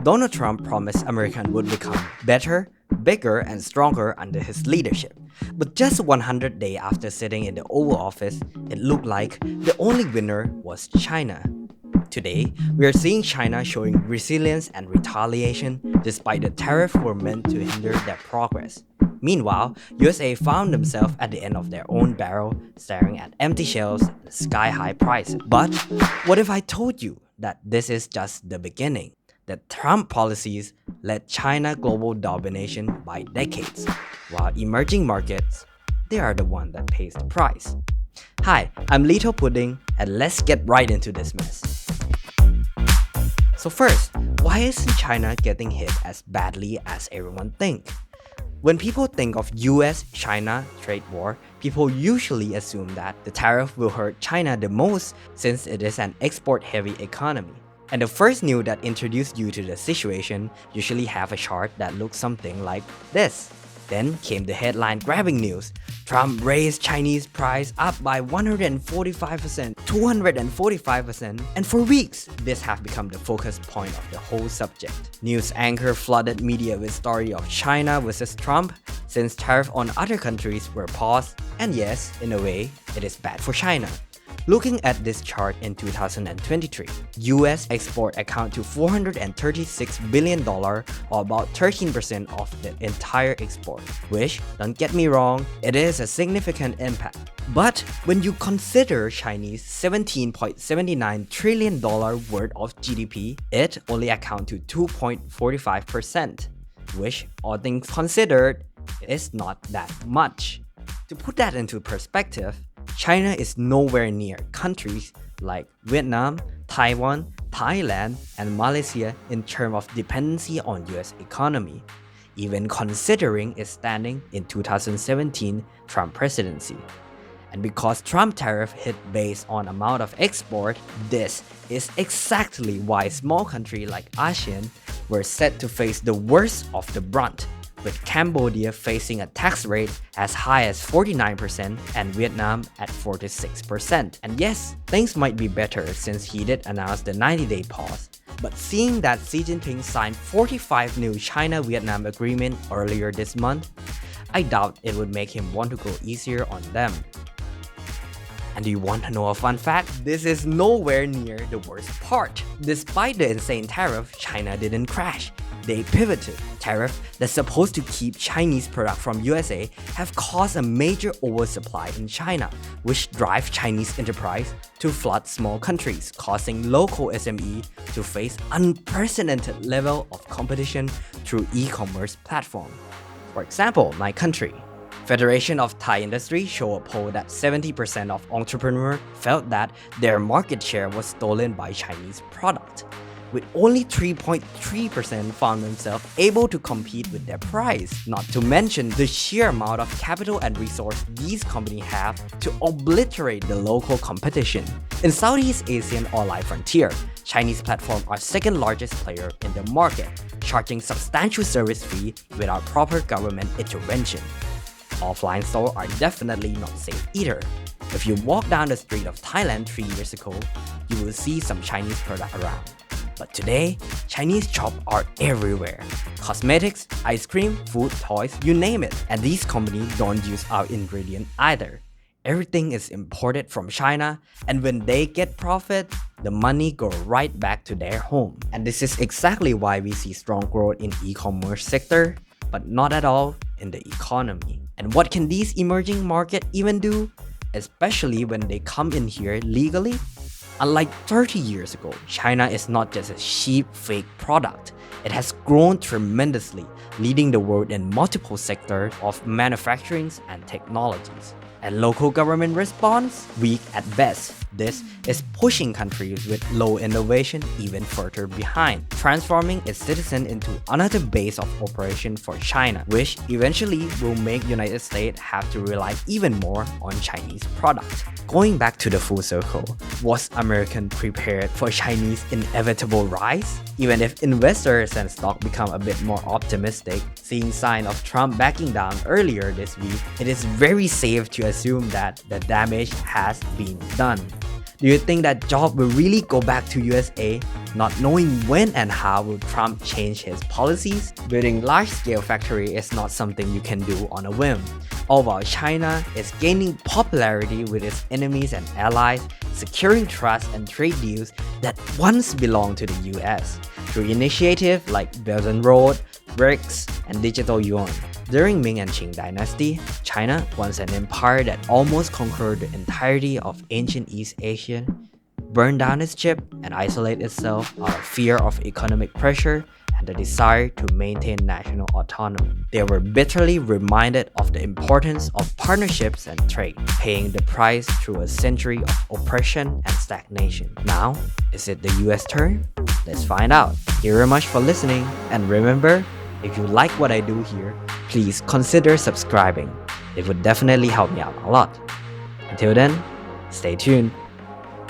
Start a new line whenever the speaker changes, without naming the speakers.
Donald Trump promised America would become better, bigger, and stronger under his leadership. But just 100 days after sitting in the Oval Office, it looked like the only winner was China. Today, we are seeing China showing resilience and retaliation despite the tariffs were meant to hinder their progress. Meanwhile, USA found themselves at the end of their own barrel, staring at empty shelves and sky-high prices. But what if I told you that this is just the beginning? That Trump policies led China global domination by decades, while emerging markets, they are the one that pays the price. Hi, I'm Little Pudding, and let's get right into this mess. So first, why isn't China getting hit as badly as everyone thinks? When people think of US-China trade war, people usually assume that the tariff will hurt China the most since it is an export-heavy economy. And the first news that introduced you to the situation usually have a chart that looks something like this. Then came the headline-grabbing news. Trump raised Chinese price up by 145%, 245%, and for weeks, this has become the focus point of the whole subject. News anchor flooded media with story of China versus Trump, since tariffs on other countries were paused, and yes, in a way, it is bad for China. Looking at this chart in 2023, US export account to $436 billion or about 13% of the entire export, which, don't get me wrong, it is a significant impact. But when you consider Chinese $17.79 trillion worth of GDP, it only accounts to 2.45%, which, all things considered, is not that much. To put that into perspective, China is nowhere near countries like Vietnam, Taiwan, Thailand, and Malaysia in terms of dependency on US economy, even considering its standing in 2017 Trump presidency. And because Trump tariff hit based on amount of export, this is exactly why small countries like ASEAN were set to face the worst of the brunt, with Cambodia facing a tax rate as high as 49% and Vietnam at 46%. And yes, things might be better since he did announce the 90-day pause. But seeing that Xi Jinping signed 45 new China-Vietnam agreement earlier this month, I doubt it would make him want to go easier on them. And do you want to know a fun fact? This is nowhere near the worst part. Despite the insane tariff, China didn't crash. They pivoted. Tariffs that's supposed to keep Chinese product from USA have caused a major oversupply in China, which drives Chinese enterprise to flood small countries, causing local SME to face unprecedented level of competition through e-commerce platform. For example, my country. Federation of Thai Industry show a poll that 70% of entrepreneurs felt that their market share was stolen by Chinese product, with only 3.3% found themselves able to compete with their price. Not to mention the sheer amount of capital and resource these companies have to obliterate the local competition. In Southeast Asian online frontier, Chinese platforms are second largest player in the market, charging substantial service fee without proper government intervention. Offline stores are definitely not safe either. If you walk down the street of Thailand 3 years ago, you will see some Chinese product around. But today, Chinese shops are everywhere. Cosmetics, ice cream, food, toys, you name it. And these companies don't use our ingredient either. Everything is imported from China, and when they get profit, the money goes right back to their home. And this is exactly why we see strong growth in e-commerce sector, but not at all in the economy. And what can these emerging markets even do? Especially when they come in here legally? Unlike 30 years ago, China is not just a cheap fake product. It has grown tremendously, leading the world in multiple sectors of manufacturing and technologies. And local government response? Weak at best. This is pushing countries with low innovation even further behind, transforming its citizens into another base of operation for China, which eventually will make United States have to rely even more on Chinese products. Going back to the full circle, was American prepared for Chinese inevitable rise? Even if investors and stock become a bit more optimistic, seeing sign of Trump backing down earlier this week, it is very safe to assume that the damage has been done. Do you think that job will really go back to USA? Not knowing when and how will Trump change his policies? Building large-scale factory is not something you can do on a whim. All while China is gaining popularity with its enemies and allies, securing trust and trade deals that once belonged to the US through initiatives like Belt and Road, BRICS, and digital yuan. During Ming and Qing dynasty, China, once an empire that almost conquered the entirety of ancient East Asia, burned down its ship and isolated itself out of fear of economic pressure and the desire to maintain national autonomy. They were bitterly reminded of the importance of partnerships and trade, paying the price through a century of oppression and stagnation. Now, is it the US turn? Let's find out. Thank you very much for listening, and remember, if you like what I do here, please consider subscribing. It would definitely help me out a lot. Until then, stay tuned.